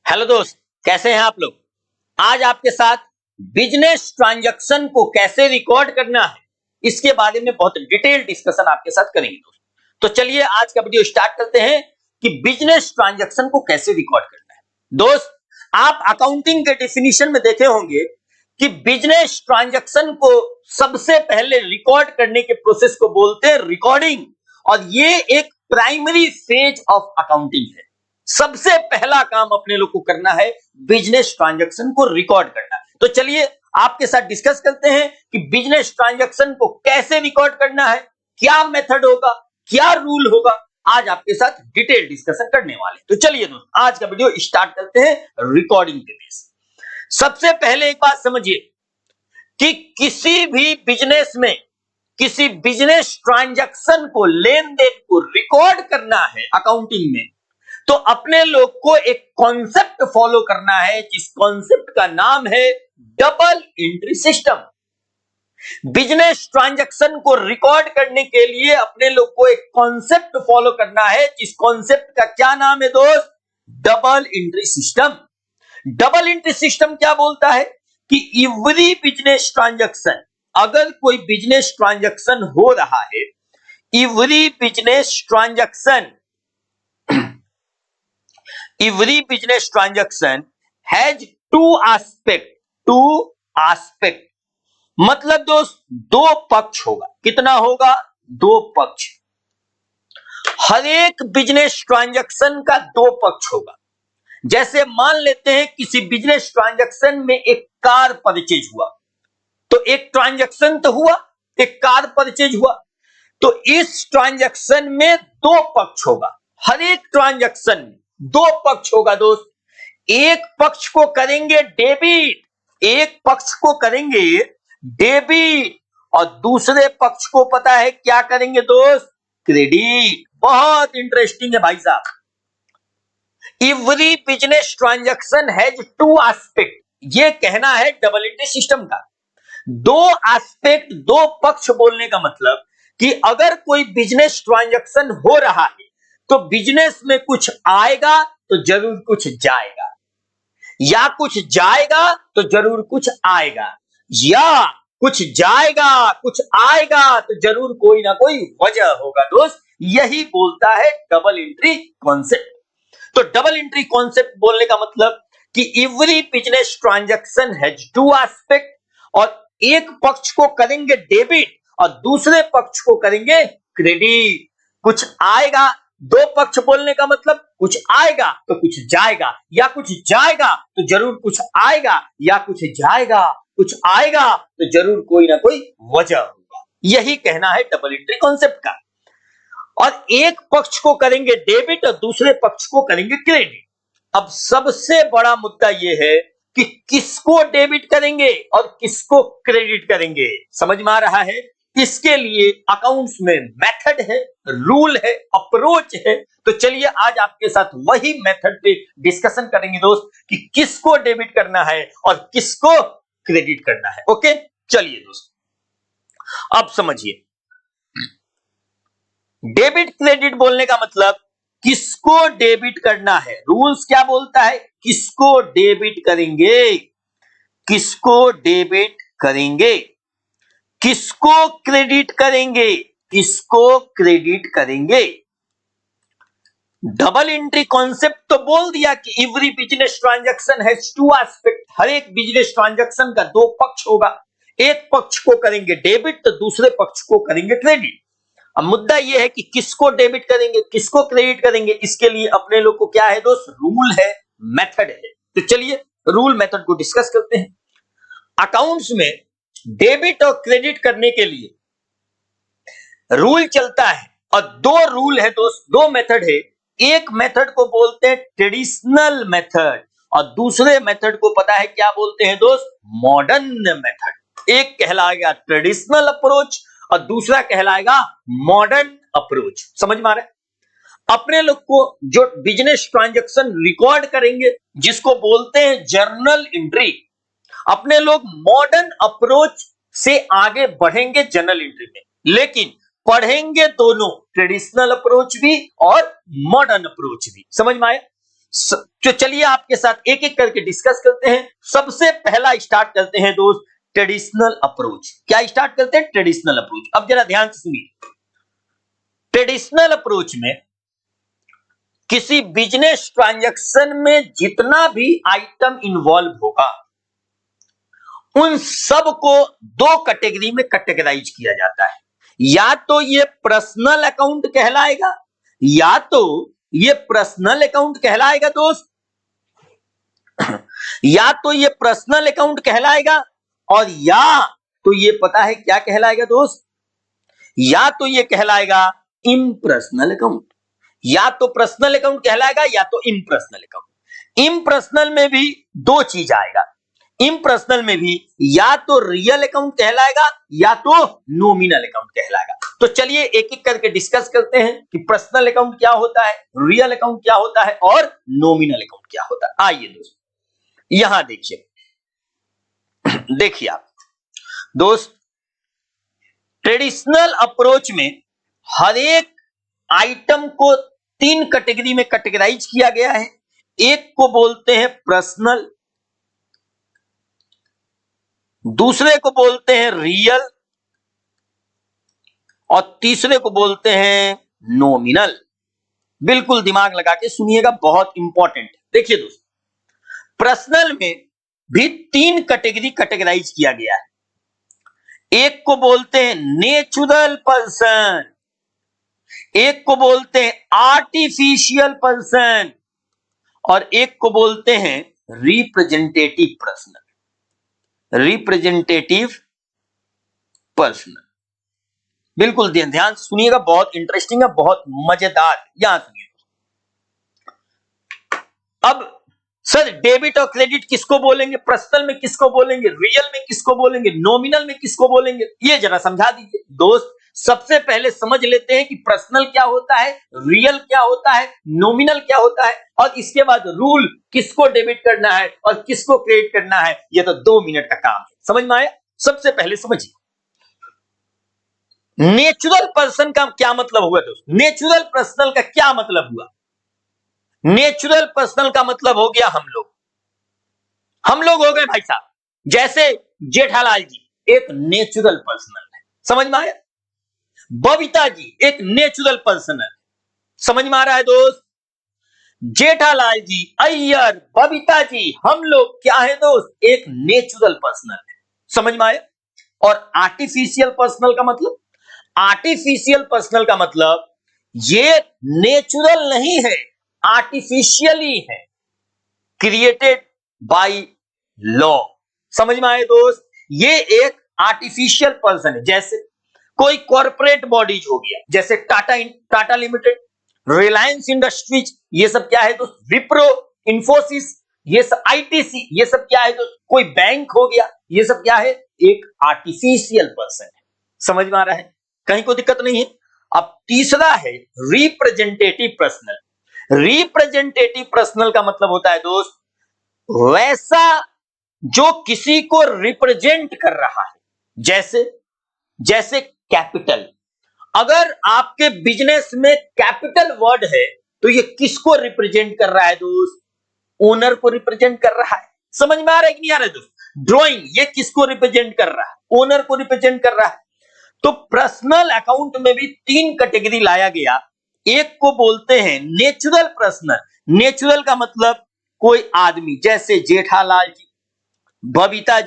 Hello दोस्त, कैसे हैं आप लोग। आज आपके साथ बिजनेस ट्रांजैक्शन को कैसे रिकॉर्ड करना है इसके बारे में बहुत डिटेल डिस्कशन आपके साथ करेंगे दोस्त। तो चलिए आज का वीडियो स्टार्ट करते हैं कि बिजनेस ट्रांजैक्शन को कैसे रिकॉर्ड करना है। दोस्त, आप अकाउंटिंग के डेफिनेशन में देखे होंगे कि बिजनेस ट्रांजैक्शन को सबसे पहले रिकॉर्ड करने के प्रोसेस को बोलते हैं रिकॉर्डिंग, और ये एक प्राइमरी फेज ऑफ अकाउंटिंग है। सबसे पहला काम अपने लोग को करना है बिजनेस ट्रांजैक्शन को रिकॉर्ड करना। तो चलिए आपके साथ डिस्कस करते हैं कि बिजनेस ट्रांजैक्शन को कैसे रिकॉर्ड करना है, क्या मेथड होगा, क्या रूल होगा। आज आपके साथ डिटेल डिस्कशन करने वाले। तो चलिए दोस्तों आज का वीडियो स्टार्ट करते हैं रिकॉर्डिंग के बेस। सबसे पहले एक बात समझिए कि किसी भी बिजनेस में किसी बिजनेस ट्रांजैक्शन को, लेन देन को रिकॉर्ड करना है अकाउंटिंग में, तो अपने लोग को एक कॉन्सेप्ट फॉलो करना है जिस कॉन्सेप्ट का नाम है double entry system. Business transaction को रिकॉर्ड करने के लिए अपने लोग को एक कॉन्सेप्ट फॉलो करना है जिस कॉन्सेप्ट का क्या नाम है दोस्त, double entry system. Double entry system क्या बोलता है कि एवरी बिजनेस ट्रांजैक्शन, अगर कोई बिजनेस ट्रांजैक्शन हो रहा है, every business transaction has two aspect. मतलब दोस्त दो पक्ष होगा। कितना होगा? दो पक्ष। हर एक बिजनेस ट्रांजैक्शन का दो पक्ष होगा। जैसे मान लेते हैं किसी बिजनेस ट्रांजैक्शन में एक कार परचेज हुआ, तो एक ट्रांजैक्शन तो हुआ, एक कार परचेज हुआ, तो इस ट्रांजैक्शन में दो पक्ष होगा। हर एक ट्रांजैक्शन में दो पक्ष होगा दोस्त। एक पक्ष को करेंगे डेबिट, एक पक्ष को करेंगे डेबिट, और दूसरे पक्ष को पता है क्या करेंगे दोस्त, क्रेडिट। बहुत इंटरेस्टिंग है भाई साहब। Every business transaction has two aspect, ये कहना है डबल एंट्री सिस्टम का। दो एस्पेक्ट, दो पक्ष बोलने का मतलब कि अगर कोई बिजनेस ट्रांजैक्शन हो रहा है तो बिजनेस में कुछ आएगा तो जरूर कुछ जाएगा, या कुछ जाएगा तो जरूर कुछ आएगा, या कुछ जाएगा कुछ आएगा तो जरूर कोई ना कोई वजह होगा दोस्त। यही बोलता है डबल एंट्री कॉन्सेप्ट। तो डबल एंट्री कॉन्सेप्ट बोलने का मतलब कि every business transaction has two aspect, और एक पक्ष को करेंगे डेबिट और दूसरे पक्ष को करेंगे क्रेडिट। कुछ आएगा, दो पक्ष बोलने का मतलब कुछ आएगा तो कुछ जाएगा, या कुछ जाएगा तो जरूर कुछ आएगा, या कुछ जाएगा, कुछ आएगा तो जरूर कोई ना कोई वजह होगा। यही कहना है डबल एंट्री कॉन्सेप्ट का। और एक पक्ष को करेंगे डेबिट और दूसरे पक्ष को करेंगे क्रेडिट। अब सबसे बड़ा मुद्दा यह है कि किसको डेबिट करेंगे और किसको क्रेडिट करेंगे। समझ में आ रहा है? इसके लिए अकाउंट्स में मेथड है, रूल है, अप्रोच है। तो चलिए आज आपके साथ वही मेथड पे डिस्कशन करेंगे दोस्त कि किसको डेबिट करना है और किसको क्रेडिट करना है। ओके, चलिए दोस्त अब समझिए। डेबिट क्रेडिट बोलने का मतलब किसको डेबिट करना है। रूल्स क्या बोलता है? किसको डेबिट करेंगे, किसको डेबिट करेंगे, किसको क्रेडिट करेंगे, किसको क्रेडिट करेंगे। डबल एंट्री कॉन्सेप्ट तो बोल दिया कि every business transaction has two aspect. हर एक बिजनेस ट्रांजैक्शन का दो पक्ष होगा। एक पक्ष को करेंगे डेबिट तो दूसरे पक्ष को करेंगे क्रेडिट। अब मुद्दा यह है कि किसको डेबिट करेंगे, किसको क्रेडिट करेंगे। इसके लिए अपने लोग को क्या है दोस्त, रूल है, मेथड है। तो चलिए रूल मेथड को डिस्कस करते हैं। अकाउंट्स में डेबिट और क्रेडिट करने के लिए रूल चलता है, और दो रूल है दोस्त, दो मेथड है। एक मेथड को बोलते हैं ट्रेडिशनल मेथड, और दूसरे मेथड को पता है क्या बोलते हैं दोस्त, मॉडर्न मेथड। एक कहलाएगा ट्रेडिशनल अप्रोच और दूसरा कहलाएगा मॉडर्न अप्रोच। समझ में आ रहा है? अपने लोग को जो बिजनेस ट्रांजैक्शन रिकॉर्ड करेंगे जिसको बोलते हैं जर्नल एंट्री, अपने लोग मॉडर्न अप्रोच से आगे बढ़ेंगे जर्नल एंट्री में, लेकिन पढ़ेंगे दोनों, ट्रेडिशनल अप्रोच भी और मॉडर्न अप्रोच भी। समझ में आया? तो चलिए आपके साथ एक एक करके डिस्कस करते हैं। सबसे पहला स्टार्ट करते हैं दोस्त, ट्रेडिशनल अप्रोच। क्या स्टार्ट करते हैं? Traditional approach. अब जरा ध्यान से सुनिए। ट्रेडिशनल अप्रोच में किसी बिजनेस ट्रांजैक्शन में जितना भी आइटम इन्वॉल्व होगा उन सब को दो कैटेगरी में कैटेगराइज किया जाता है। या तो ये पर्सनल अकाउंट कहलाएगा, या तो ये पर्सनल अकाउंट कहलाएगा दोस्त, या तो ये पर्सनल अकाउंट कहलाएगा, और या तो ये पता है क्या कहलाएगा दोस्त? या तो ये कहलाएगा इम्पर्सनल अकाउंट। या तो पर्सनल अकाउंट कहलाएगा या तो इम्पर्सनल अकाउंट। इम्पर्सनल में भी दो चीज आएगा। इम्पर्सनल में भी या तो रियल अकाउंट कहलाएगा या तो नॉमिनल अकाउंट कहलाएगा। तो चलिए एक एक करके डिस्कस करते हैं कि पर्सनल अकाउंट क्या होता है, रियल अकाउंट क्या होता है और नॉमिनल अकाउंट क्या होता है। आइए दोस्त यहां देखिए, देखिए आप दोस्त, ट्रेडिशनल अप्रोच में हर एक आइटम को तीन कैटेगरी में कैटेगराइज किया गया है। एक को बोलते हैं पर्सनल, दूसरे को बोलते हैं रियल, और तीसरे को बोलते हैं नॉमिनल। बिल्कुल दिमाग लगा के सुनिएगा, बहुत इंपॉर्टेंट। देखिए दोस्त, पर्सनल में भी तीन कैटेगरी कैटेगराइज किया गया है। एक को बोलते हैं नेचुरल पर्सन, एक को बोलते हैं आर्टिफिशियल पर्सन, और एक को बोलते हैं रिप्रेजेंटेटिव पर्सन। Representative person. बिल्कुल ध्यान सुनिएगा, बहुत इंटरेस्टिंग है, बहुत मजेदार। यहां सुनिए। अब सर डेबिट और क्रेडिट किसको बोलेंगे? पर्सनल में किसको बोलेंगे? रियल में किसको बोलेंगे? नॉमिनल में किसको बोलेंगे? ये जरा समझा दीजिए दोस्त। सबसे पहले समझ लेते हैं कि पर्सनल क्या होता है, रियल क्या होता है, नॉमिनल क्या होता है, और इसके बाद रूल किसको डेबिट करना है और किसको क्रेडिट करना है। ये तो 2 मिनट का काम है, समझ में आया? सबसे पहले समझिए, नेचुरल पर्सन का क्या मतलब हुआ दोस्त? नेचुरल पर्सनल का क्या मतलब हुआ? नेचुरल पर्सनल का मतलब हो गया हम लोग हो गए भाई साहब। जैसे जेठालाल जी एक नेचुरल पर्सनल है, समझ में आया? बबीता जी एक नेचुरल पर्सन है, समझ में आ रहा है दोस्त? जेठालाल जी, अय्यर, बबीता जी, हम लोग क्या है दोस्त? एक नेचुरल पर्सनल है, समझ में आया? और आर्टिफिशियल पर्सनल का मतलब? आर्टिफिशियल पर्सनल का मतलब ये नेचुरल नहीं है, आर्टिफिशियली है, क्रिएटेड बाय लॉ। समझ में आए दोस्त? ये एक आर्टिफिशियल पर्सन है। जैसे कोई कॉर्पोरेट बॉडीज हो गया, जैसे टाटा लिमिटेड, रिलायंस इंडस्ट्रीज, ये सब क्या है दोस्त? विप्रो, इंफोसिस, ये सब आईटीसी, ये सब क्या है दोस्त? कोई बैंक हो गया, ये सब क्या है? एक आर्टिफिशियल पर्सन है। समझ में आ रहा है? कहीं कोई दिक्कत नहीं है। अब तीसरा है रिप्रेजेंटेटिव पर्सनल। रिप्रेजेंटेटिव पर्सनल का मतलब होता है दोस्त वैसा जो किसी को रिप्रेजेंट कर रहा है। जैसे कैपिटल। अगर आपके बिजनेस में कैपिटल वर्ड है तो ये किसको रिप्रेजेंट कर रहा है दोस्त? ओनर को रिप्रेजेंट कर रहा है। समझ में आ रहा है कि नहीं आ रहा है दोस्त? ड्राइंग, ये किसको रिप्रेजेंट कर रहा है? ओनर को रिप्रेजेंट कर रहा है। तो पर्सनल अकाउंट में भी तीन कैटेगरी लाया गया। एक को बोलते हैं नेचुरल पर्सनल। नेचुरल का मतलब कोई आदमी, जैसे जेठालाल जी, बबीता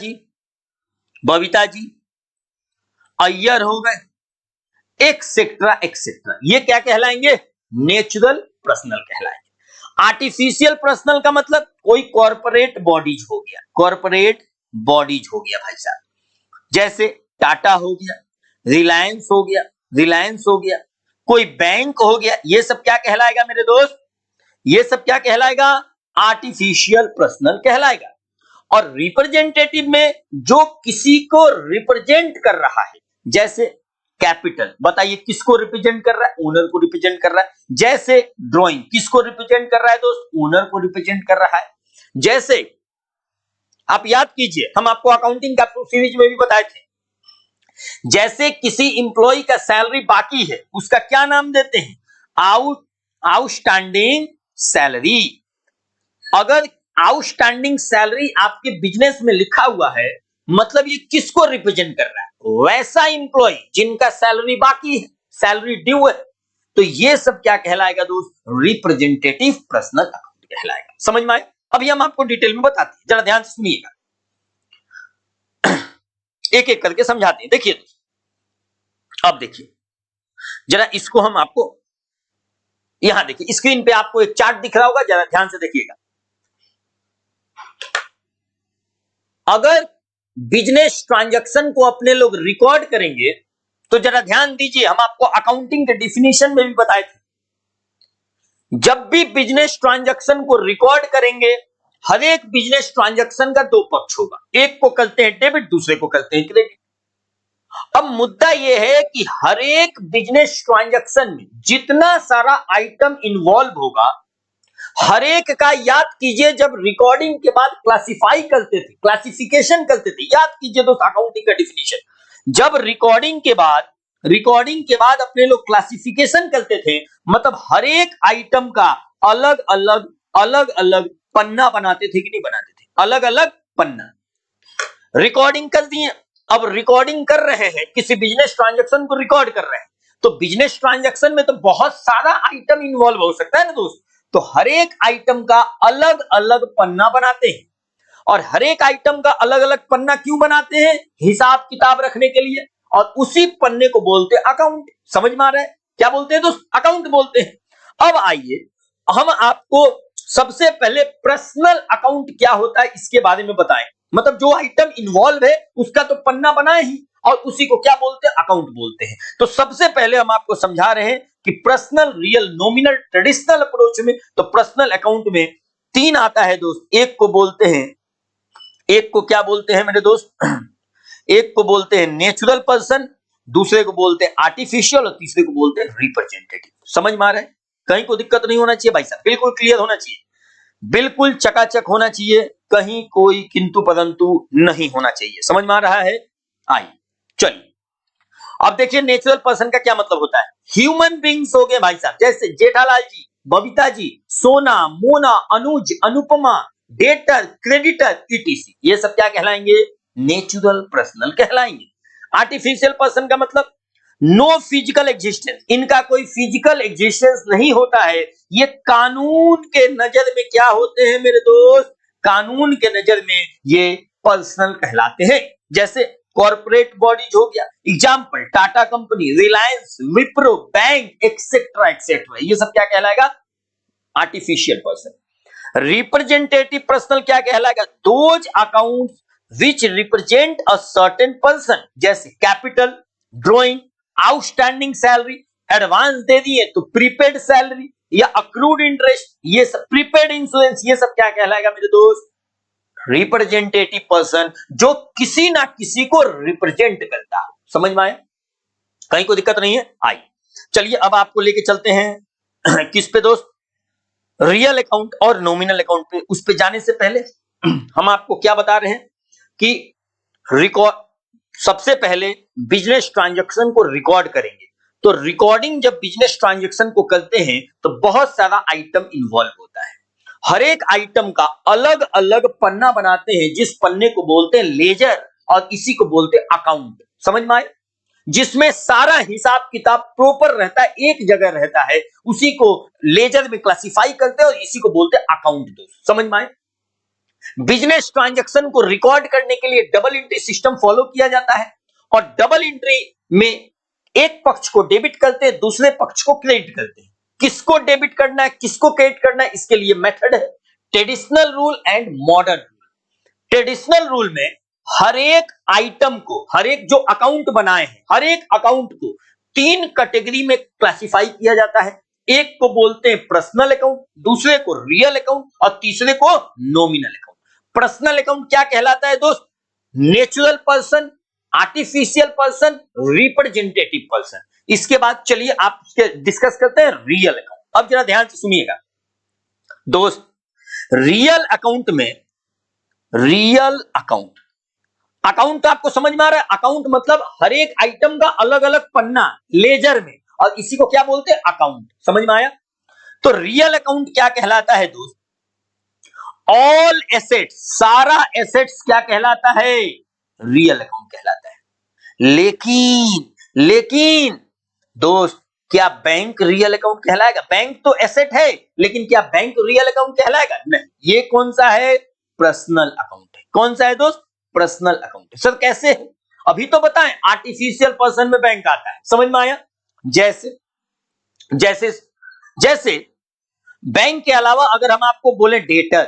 जी, अय्यर हो गए, एक्सेट्रा एक्सेट्रा, ये क्या कहलाएंगे? नेचुरल पर्सनल कहलाएंगे। आर्टिफिशियल पर्सनल का मतलब कोई कॉर्पोरेट बॉडीज हो गया, कॉर्पोरेट बॉडीज हो गया भाई साहब, जैसे टाटा हो गया, रिलायंस हो गया, कोई बैंक हो गया। ये सब क्या कहलाएगा मेरे दोस्त? ये सब क्या कहलाएगा? आर्टिफिशियल पर्सनल कहलाएगा। और रिप्रेजेंटेटिव में जो किसी को रिप्रेजेंट कर रहा है, जैसे कैपिटल, बताइए किसको रिप्रेजेंट कर रहा है? ओनर को रिप्रेजेंट कर रहा है। जैसे ड्राइंग, किसको रिप्रेजेंट कर रहा है दोस्त? ओनर को रिप्रेजेंट कर रहा है। जैसे आप याद कीजिए, हम आपको अकाउंटिंग का सीरीज में भी बताए थे, जैसे किसी इंप्लॉय का सैलरी बाकी है, उसका क्या नाम देते हैं? Outstanding salary. अगर आउटस्टैंडिंग सैलरी आपके बिजनेस में लिखा हुआ है, मतलब ये किसको रिप्रेजेंट कर रहा है? वैसा इंप्लॉय जिनका सैलरी बाकी है, सैलरी ड्यू है। तो ये सब क्या कहलाएगा दोस्त? रिप्रेजेंटेटिव पर्सनल अकाउंट कहलाएगा। समझ में आए? अभी हम आपको डिटेल में बताते हैं, जरा ध्यान से सुनिएगा, एक एक करके समझाते हैं। देखिए दोस्त, अब देखिए जरा इसको हम आपको, यहां देखिए स्क्रीन पे आपको एक चार्ट दिख रहा होगा, जरा ध्यान से देखिएगा। अगर बिजनेस ट्रांजैक्शन को अपने लोग रिकॉर्ड करेंगे तो जरा ध्यान दीजिए, हम आपको अकाउंटिंग के डिफिनीशन में भी बताए थे, जब भी बिजनेस ट्रांजैक्शन को रिकॉर्ड करेंगे, हर एक बिजनेस ट्रांजैक्शन का दो पक्ष होगा, एक को कहते हैं डेबिट, दूसरे को कहते हैं क्रेडिट। अब मुद्दा यह है कि हर एक बिजनेस ट्रांजैक्शन में जितना सारा आइटम इन्वॉल्व होगा, हर एक का याद कीजिए, जब रिकॉर्डिंग के बाद क्लासिफाई करते थे, क्लासिफिकेशन करते थे, याद कीजिए दोस्त अकाउंटिंग का डिफिनीशन, जब रिकॉर्डिंग के बाद अपने लोग क्लासिफिकेशन करते थे, मतलब हर एक आइटम का अलग अलग पन्ना बनाते थे कि नहीं बनाते थे? अलग अलग पन्ना रिकॉर्डिंग कर दिए। अब रिकॉर्डिंग कर रहे हैं, किसी बिजनेस ट्रांजैक्शन को रिकॉर्ड कर रहे हैं, तो बिजनेस ट्रांजैक्शन में तो बहुत सारा आइटम इन्वॉल्व हो सकता है ना दोस्त, तो हर एक आइटम का अलग अलग पन्ना बनाते हैं। और हर एक आइटम का अलग अलग पन्ना क्यों बनाते हैं? हिसाब किताब रखने के लिए, और उसी पन्ने को बोलते हैं अकाउंट। समझ में आ रहा है? क्या बोलते हैं दोस्त? अकाउंट बोलते हैं। अब आइए हम आपको सबसे पहले पर्सनल अकाउंट क्या होता है इसके बारे में बताएं, मतलब जो आइटम इन्वॉल्व है उसका तो पन्ना बनाए ही, और उसी को क्या बोलते हैं? अकाउंट बोलते हैं। तो सबसे पहले हम आपको समझा रहे हैं कि personal, real, nominal, traditional approach में, तो पर्सनल अकाउंट में तीन आता है दोस्त। एक को बोलते हैं, एक को क्या बोलते हैं मेरे दोस्त? एक को बोलते हैं नेचुरल पर्सन, दूसरे को बोलते हैं आर्टिफिशियल, और तीसरे को बोलते हैं रिप्रेजेंटेटिव। समझ में आ रहा है? कहीं को दिक्कत नहीं होना चाहिए भाई साहब, बिल्कुल क्लियर होना चाहिए, बिल्कुल चकाचक होना चाहिए, कहीं कोई किंतु परंतु नहीं होना चाहिए। समझ में आ रहा है? आइए चलिए अब देखिए, नेचुरल पर्सन का क्या मतलब होता है? ह्यूमन बींग्स हो गए भाई साहब, जैसे जेठालाल जी, Babita ji, Sona, Mona, Anuj, Anupama, debtor, creditor, ETC, ये सब क्या कहलाएंगे? नेचुरल पर्सनल कहलाएंगे। आर्टिफिशियल पर्सन का मतलब नो फिजिकल एग्जिस्टेंस, इनका कोई फिजिकल एग्जिस्टेंस नहीं होता है, ये कानून के नजर में क्या होते हैं मेरे दोस्त? कानून के नजर में ये पर्सनल कहलाते हैं। जैसे कॉर्पोरेट बॉडीज हो गया, example Tata company, Reliance, Wipro, bank, etcetera etcetera, ये सब क्या कहलाएगा? Artificial person. रिप्रेजेंटेटिव पर्सनल क्या कहलाएगा? Those accounts which represent a certain person, जैसे capital, drawing, outstanding salary, advance दे दिए तो प्रीपेड सैलरी या अक्रूड इंटरेस्ट, ये सब, प्रीपेड इंश्योरेंस, ये सब क्या कहलाएगा मेरे दोस्त? रिप्रेजेंटेटिव पर्सन, जो किसी ना किसी को रिप्रेजेंट करता है। समझ में आया? कहीं को दिक्कत नहीं है? आइए चलिए अब आपको लेके चलते हैं किस पे दोस्त? रियल अकाउंट और नॉमिनल अकाउंट पे। उस पे जाने से पहले हम आपको क्या बता रहे हैं कि रिकॉर्ड, सबसे पहले बिजनेस ट्रांजैक्शन को रिकॉर्ड करेंगे, तो रिकॉर्डिंग जब बिजनेस ट्रांजैक्शन को करते हैं तो बहुत सारा आइटम इन्वॉल्व होता है, हर एक आइटम का अलग अलग पन्ना बनाते हैं, जिस पन्ने को बोलते हैं लेजर, और इसी को बोलते हैं अकाउंट। समझ में आए? जिसमें सारा हिसाब किताब प्रॉपर रहता है, एक जगह रहता है, उसी को लेजर में क्लासिफाई करते हैं, और इसी को बोलते हैं अकाउंट दोस्त। समझ में आए? बिजनेस ट्रांजैक्शन को रिकॉर्ड करने के लिए डबल एंट्री सिस्टम फॉलो किया जाता है, और डबल एंट्री में एक पक्ष को डेबिट करते हैं, दूसरे पक्ष को क्रेडिट करते हैं। किसको डेबिट करना है, किसको क्रेडिट करना है, इसके लिए मेथड है traditional rule and modern rule. Traditional rule में हर एक आइटम को, हर एक जो अकाउंट बनाए हैं, हर एक अकाउंट को तीन कैटेगरी में क्लासिफाई किया जाता है। एक को बोलते हैं पर्सनल अकाउंट, दूसरे को रियल अकाउंट, और तीसरे को नॉमिनल अकाउंट। पर्सनल अकाउंट क्या कहलाता है दोस्त? Natural person, artificial person, representative person. इसके बाद चलिए आप डिस्कस करते हैं रियल अकाउंट। अब जरा ध्यान से सुनिएगा दोस्त, रियल अकाउंट में, रियल अकाउंट, अकाउंट आपको समझ में आ रहा है? अकाउंट मतलब हर एक आइटम का अलग अलग पन्ना लेजर में, और इसी को क्या बोलते हैं? अकाउंट। समझ में आया? तो रियल अकाउंट क्या कहलाता है दोस्त? ऑल एसेट्स, सारा एसेट्स क्या कहलाता है? रियल अकाउंट कहलाता है। लेकिन दोस्त, क्या बैंक रियल अकाउंट कहलाएगा? बैंक तो एसेट है, लेकिन क्या बैंक रियल अकाउंट कहलाएगा? नहीं। ये कौन सा है? पर्सनल अकाउंट है। कौन सा है दोस्त? पर्सनल अकाउंट है। सर कैसे है? अभी तो बताएं। आर्टिफिशियल पर्सन में बैंक आता है, समझ में आया? जैसे जैसे जैसे बैंक के अलावा अगर हम आपको बोले डेटर,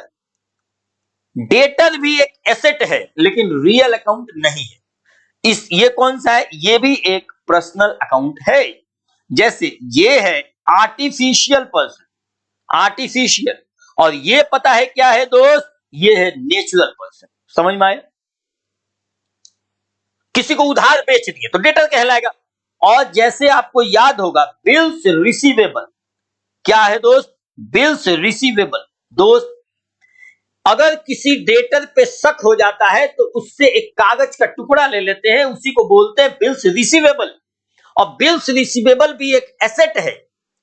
डेटर भी एक एसेट है लेकिन रियल अकाउंट नहीं है। ये कौन सा है? ये भी एक पर्सनल अकाउंट है। जैसे ये है आर्टिफिशियल पर्सन, आर्टिफिशियल, और ये पता है क्या है दोस्त? ये है नेचुरल पर्सन। समझ में आया? किसी को उधार बेच दिए तो डेटर कहलाएगा। और जैसे आपको याद होगा बिल्स रिसीवेबल, क्या है दोस्त? Bills receivable. दोस्त, अगर किसी डेटर पे शक हो जाता है तो उससे एक कागज का टुकड़ा ले लेते हैं, उसी को बोलते हैं बिल्स रिसीवेबल। और बिल्स रिसीवेबल भी एक एसेट है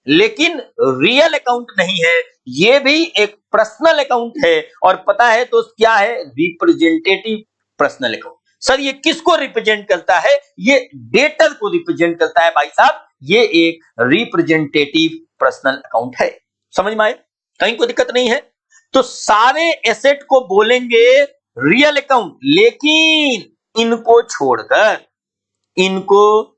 लेकिन रियल अकाउंट नहीं है, ये भी एक पर्सनल अकाउंट है। और पता है दोस्त क्या है? Representative personal account. सर ये किसको रिप्रेजेंट करता है? ये डेटर को रिप्रेजेंट करता है भाई साहब। ये एक रिप्रेजेंटेटिव पर्सनल अकाउंट है। समझ में आए? कहीं कोई दिक्कत नहीं है। तो सारे एसेट को बोलेंगे रियल अकाउंट, लेकिन इनको छोड़कर, इनको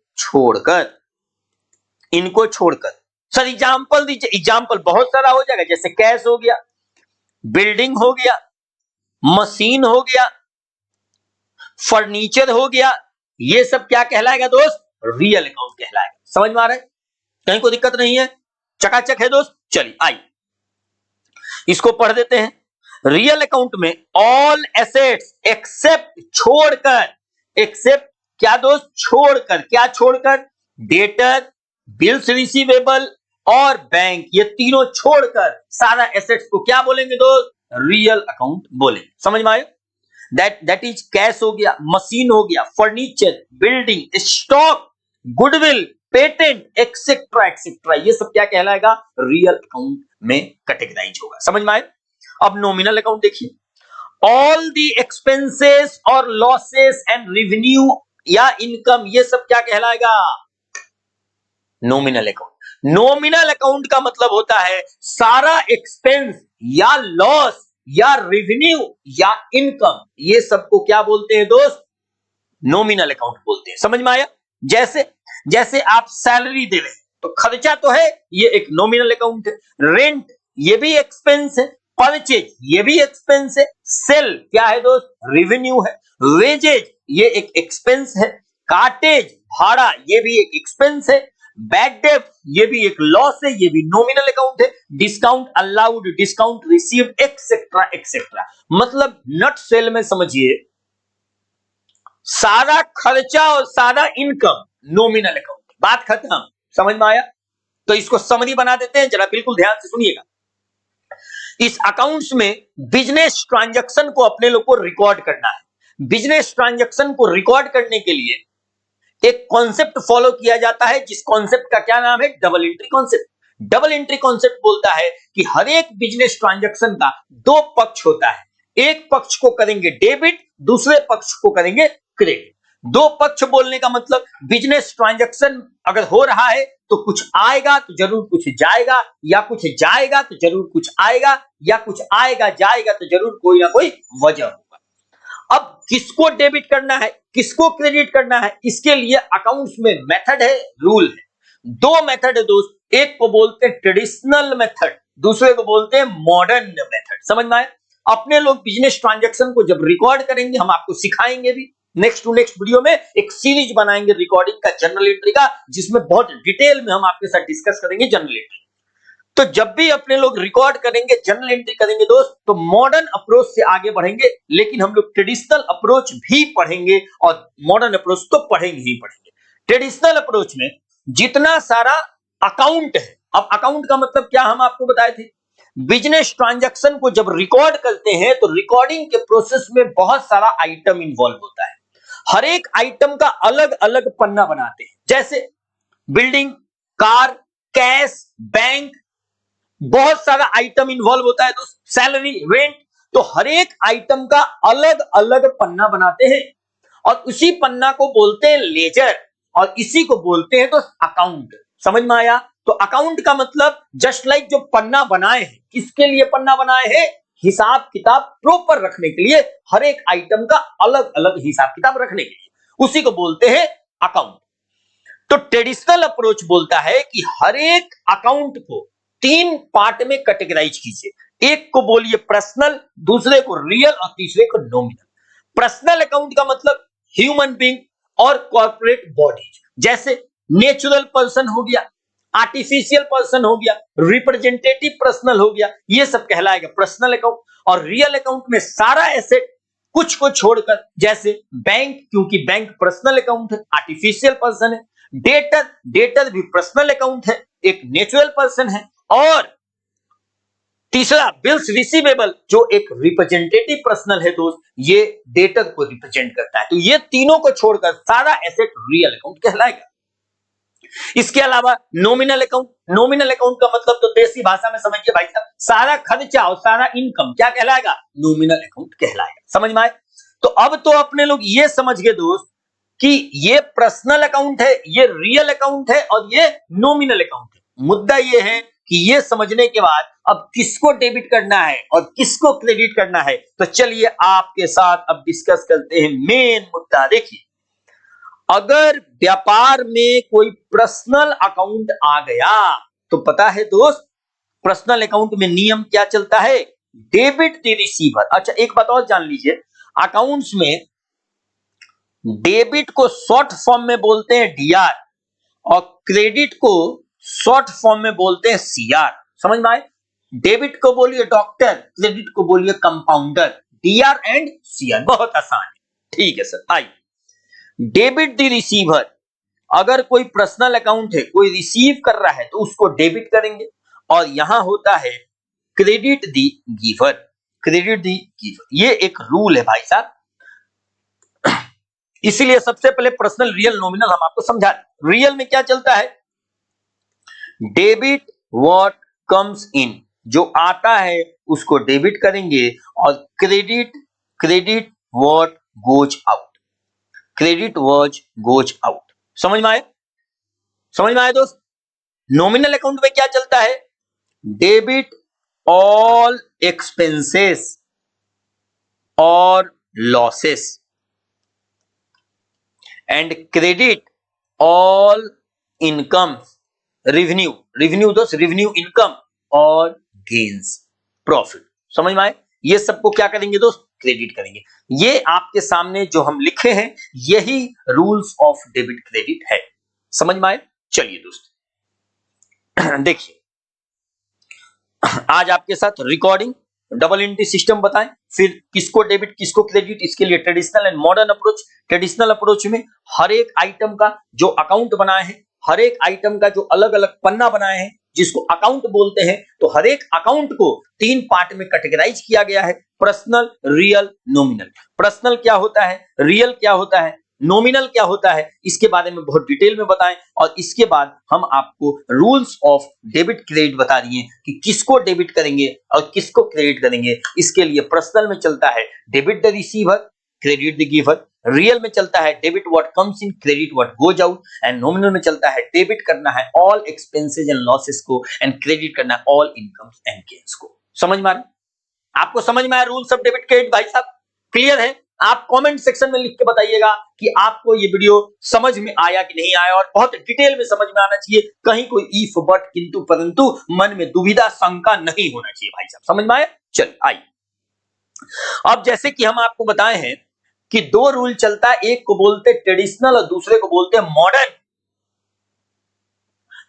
छोड़कर सर एग्जाम्पल दीजिए। एग्जाम्पल बहुत सारा हो जाएगा, जैसे कैश हो गया, बिल्डिंग हो गया, मशीन हो गया, फर्नीचर हो गया। ये सब क्या कहलाएगा दोस्त? रियल अकाउंट कहलाएगा। समझ में आ रहा है? कहीं कोई दिक्कत नहीं है? चकाचक है दोस्त। चलिए आइए इसको पढ़ देते हैं। रियल अकाउंट में ऑल एसेट्स एक्सेप्ट, छोड़कर, एक्सेप्ट क्या दोस्त? छोड़कर। क्या छोड़कर? डेटर, बिल्स रिसीवेबल और बैंक, ये तीनों छोड़कर सारा एसेट्स को क्या बोलेंगे दोस्त? रियल अकाउंट बोलेंगे। समझ में आया? दैट इज कैश हो गया, मशीन हो गया, furniture, building, stock, goodwill, patent, etcetera etcetera, ये सब क्या कहलाएगा? रियल अकाउंट में कैटेगराइज होगा। समझ में आए? अब नॉमिनल अकाउंट देखिए। ऑल दी एक्सपेंसेस और लॉसेस एंड रेवेन्यू या इनकम, ये सब क्या कहलाएगा? Nominal account. नॉमिनल अकाउंट का मतलब होता है सारा एक्सपेंस या लॉस या रेवेन्यू या इनकम, ये सबको क्या बोलते हैं दोस्त? नॉमिनल अकाउंट बोलते हैं। समझ में आया? जैसे जैसे आप सैलरी दे रहे हैं तो खर्चा तो है, ये एक नॉमिनल अकाउंट है। रेंट, ये भी एक्सपेंस है। परचेज, ये भी एक्सपेंस है। सेल क्या है दोस्त? रेवेन्यू है। वेजेज, ये एक एक्सपेंस है। कार्टेज, भाड़ा, ये भी एक एक्सपेंस है। बैड डेट, ये भी एक लॉस है, ये भी नॉमिनल अकाउंट है। Discount allowed, discount received, etcetera etcetera. मतलब नट सेल में समझिए सारा खर्चा और सारा इनकम नॉमिनल अकाउंट, बात खत्म। समझ में आया? तो इसको समरी बना देते हैं, जरा बिल्कुल ध्यान से सुनिएगा। इस अकाउंट्स में बिजनेस ट्रांजैक्शन को अपने लोग को रिकॉर्ड करना है। बिजनेस ट्रांजैक्शन को रिकॉर्ड करने के लिए एक कॉन्सेप्ट फॉलो किया जाता है, जिस कॉन्सेप्ट का क्या नाम है? Double entry concept. Double entry concept बोलता है कि हर एक बिजनेस ट्रांजैक्शन का दो पक्ष होता है। एक पक्ष को करेंगे डेबिट, दूसरे पक्ष को करेंगे क्रेडिट। दो पक्ष बोलने का मतलब बिजनेस ट्रांजैक्शन अगर हो रहा है तो कुछ आएगा तो जरूर कुछ जाएगा, या कुछ जाएगा तो जरूर कुछ आएगा, या कुछ आएगा जाएगा तो जरूर कोई ना कोई वजह होगा। अब किसको डेबिट करना है, किसको क्रेडिट करना है, इसके लिए अकाउंट्स में मेथड है, रूल है। दो मेथड है दोस्त, एक को बोलते हैं ट्रेडिशनल मेथड, दूसरे को बोलते हैं मॉडर्न मेथड। समझ में आए? अपने लोग बिजनेस ट्रांजैक्शन को जब रिकॉर्ड करेंगे, हम आपको सिखाएंगे भी। नेक्स्ट टू नेक्स्ट वीडियो में एक सीरीज बनाएंगे रिकॉर्डिंग का, जर्नल एंट्री का, जिसमें बहुत डिटेल में हम आपके साथ डिस्कस करेंगे जर्नल एंट्री। तो जब भी अपने लोग रिकॉर्ड करेंगे, जर्नल एंट्री करेंगे दोस्त, तो मॉडर्न अप्रोच से आगे बढ़ेंगे, लेकिन हम लोग ट्रेडिशनल अप्रोच भी पढ़ेंगे और मॉडर्न अप्रोच तो पढ़ेंगे ही पढ़ेंगे। ट्रेडिशनल अप्रोच में जितना सारा अकाउंट है, अब अकाउंट का मतलब क्या हम आपको बताए थे, बिजनेस ट्रांजैक्शन को जब रिकॉर्ड करते हैं तो रिकॉर्डिंग के प्रोसेस में बहुत सारा आइटम इन्वॉल्व होता है। हर एक आइटम का अलग अलग पन्ना बनाते हैं, जैसे बिल्डिंग, कार, कैश, बैंक, बहुत सारा आइटम इन्वॉल्व होता है दोस्त। सैलरी, रेंट, तो हर एक आइटम का अलग अलग पन्ना बनाते हैं और उसी पन्ना को बोलते हैं लेजर और इसी को बोलते हैं तो अकाउंट। समझ में आया? तो अकाउंट का मतलब जस्ट लाइक जो पन्ना बनाए हैं, किसके लिए पन्ना बनाए हैं? हिसाब किताब प्रॉपर रखने के लिए, हर एक आइटम का अलग अलग हिसाब किताब रखने के लिए, उसी को बोलते हैं अकाउंट। तो ट्रेडिशनल अप्रोच बोलता है कि हर एक अकाउंट को 3 पार्ट में कैटेगराइज कीजिए। एक को बोलिए पर्सनल, दूसरे को रियल और तीसरे को नॉमिनल। पर्सनल अकाउंट का मतलब ह्यूमन बीइंग और कॉर्पोरेट बॉडीज, जैसे नेचुरल पर्सन हो गया, आर्टिफिशियल पर्सन हो गया, रिप्रेजेंटेटिव पर्सनल हो गया, ये सब कहलाएगा पर्सनल अकाउंट। और रियल अकाउंट में सारा एसेट कुछ को छोड़कर, जैसे बैंक, क्योंकि बैंक पर्सनल अकाउंट है, आर्टिफिशियल पर्सन है। डेटर, डेटर भी पर्सनल अकाउंट है, एक नेचुरल पर्सन है। और तीसरा बिल्स रिसीवेबल, जो एक रिप्रेजेंटेटिव पर्सनल है दोस्त, ये डेटर को रिप्रेजेंट करता है। तो ये तीनों को छोड़कर सारा एसेट रियल अकाउंट कहलाएगा। इसके अलावा नॉमिनल अकाउंट, नॉमिनल अकाउंट का मतलब तो देसी भाषा में समझिए भाई साहब, सारा खर्चा और सारा इनकम क्या कहलाएगा? नॉमिनल अकाउंट कहलाएगा। समझ में आए? तो अब तो अपने लोग ये समझ गए दोस्त कि ये पर्सनल अकाउंट है, ये रियल अकाउंट है और ये नॉमिनल अकाउंट है। मुद्दा ये है कि ये समझने के बाद अब किसको डेबिट करना है और किसको क्रेडिट करना है, तो चलिए आपके साथ अब डिस्कस करते हैं मेन मुद्दा। देखिए, अगर व्यापार में कोई पर्सनल अकाउंट आ गया तो पता है दोस्त, पर्सनल अकाउंट में नियम क्या चलता है? Debit the receiver. अच्छा, एक बात और जान लीजिए, अकाउंट्स में डेबिट को शॉर्ट फॉर्म में बोलते हैं डीआर और क्रेडिट को शॉर्ट फॉर्म में बोलते हैं सीआर। समझ में आए? डेबिट को बोलिए डॉक्टर, क्रेडिट को बोलिए कंपाउंडर। डीआर एंड सीआर, बहुत आसान है। ठीक है सर, आइए। डेबिट द रिसीवर, अगर कोई पर्सनल अकाउंट है, कोई रिसीव कर रहा है तो उसको डेबिट करेंगे। और यहां होता है credit the giver, credit the giver. ये एक रूल है भाई साहब, इसीलिए सबसे पहले पर्सनल, रियल, नॉमिनल हम आपको समझा। रियल में क्या चलता है? डेबिट व्हाट कम्स इन, जो आता है उसको डेबिट करेंगे। और credit, credit what goes out, credit what goes out. समझ में आए? समझ में आए दोस्त? नॉमिनल अकाउंट में क्या चलता है? डेबिट ऑल एक्सपेंसेस और losses and credit all income, revenue, revenue दोस्त, रेवेन्यू, इनकम और गेन्स, प्रॉफिट। समझ में आए? ये सबको क्या करेंगे दोस्त? क्रेडिट करेंगे। ये आपके सामने जो हम लिखे हैं, यही रूल्स ऑफ डेबिट क्रेडिट है। समझ में आए? चलिए दोस्त देखिए, आज आपके साथ रिकॉर्डिंग, डबल एंट्री सिस्टम बताएं, फिर किसको डेबिट किसको क्रेडिट, इसके लिए traditional and modern approach. Traditional approach में हर एक आइटम का जो अकाउंट बनाए हैं, हर एक आइटम का जो अलग अलग पन्ना बनाए हैं, जिसको अकाउंट बोलते हैं, तो हर एक अकाउंट को 3 पार्ट में कैटेगराइज किया गया है, पर्सनल, रियल, नॉमिनल। पर्सनल क्या होता है, रियल क्या होता है, नॉमिनल क्या होता है, इसके बारे में बहुत डिटेल में बताएं। और इसके बाद हम आपको रूल्स ऑफ डेबिट क्रेडिट बता दिए कि किसको डेबिट करेंगे और किसको क्रेडिट करेंगे। इसके लिए पर्सनल में चलता है debit the receiver, credit the giver. Real में चलता है debit what comes in, credit what goes out. And nominal में चलता है डेबिट करना है ऑल एक्सपेंसेस एंड लॉसेस को एंड क्रेडिट करना है ऑल इनकम्स एंड गेन्स को। समझ में आ रहा? आपको समझ में आया रूल्स ऑफ डेबिट क्रेडिट भाई साहब? क्लियर है? आप कमेंट सेक्शन में लिख के बताइएगा कि आपको ये वीडियो समझ में आया कि नहीं आया, और बहुत डिटेल में समझ में आना चाहिए। कहीं कोई इफ, बट, किंतु, परंतु मन में दुविधा, शंका नहीं होना चाहिए भाई साहब। समझ में आया? चलिए आइए, अब जैसे कि हम आपको बताए हैं कि 2 रूल चलता है, एक को बोलते हैं ट्रेडिशनल और दूसरे को बोलते हैं मॉडर्न।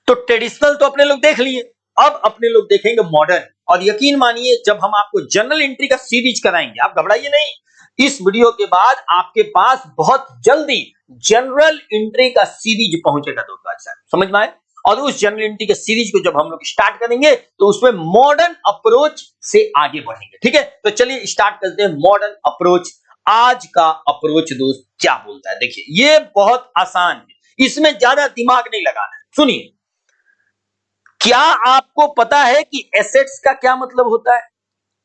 तो ट्रेडिशनल तो अपने लोग देख लिए, अब अपने लोग देखेंगे मॉडर्न। और यकीन मानिए, जब हम आपको जर्नल एंट्री का सीरीज कराएंगे, आप घबराइए नहीं, इस वीडियो के बाद आपके पास बहुत जल्दी जनरल एंट्री का सीरीज पहुंचेगा दोस्तों। समझ में आए? और उस जनरल एंट्री के सीरीज को जब हम लोग स्टार्ट करेंगे तो उसमें मॉडर्न अप्रोच से आगे बढ़ेंगे। ठीक है, तो चलिए स्टार्ट करते हैं मॉडर्न अप्रोच। आज का अप्रोच दोस्त क्या बोलता है? देखिए, ये बहुत आसान है, इसमें ज्यादा दिमाग नहीं लगाना है। सुनिए, क्या आपको पता है कि एसेट्स का क्या मतलब होता है?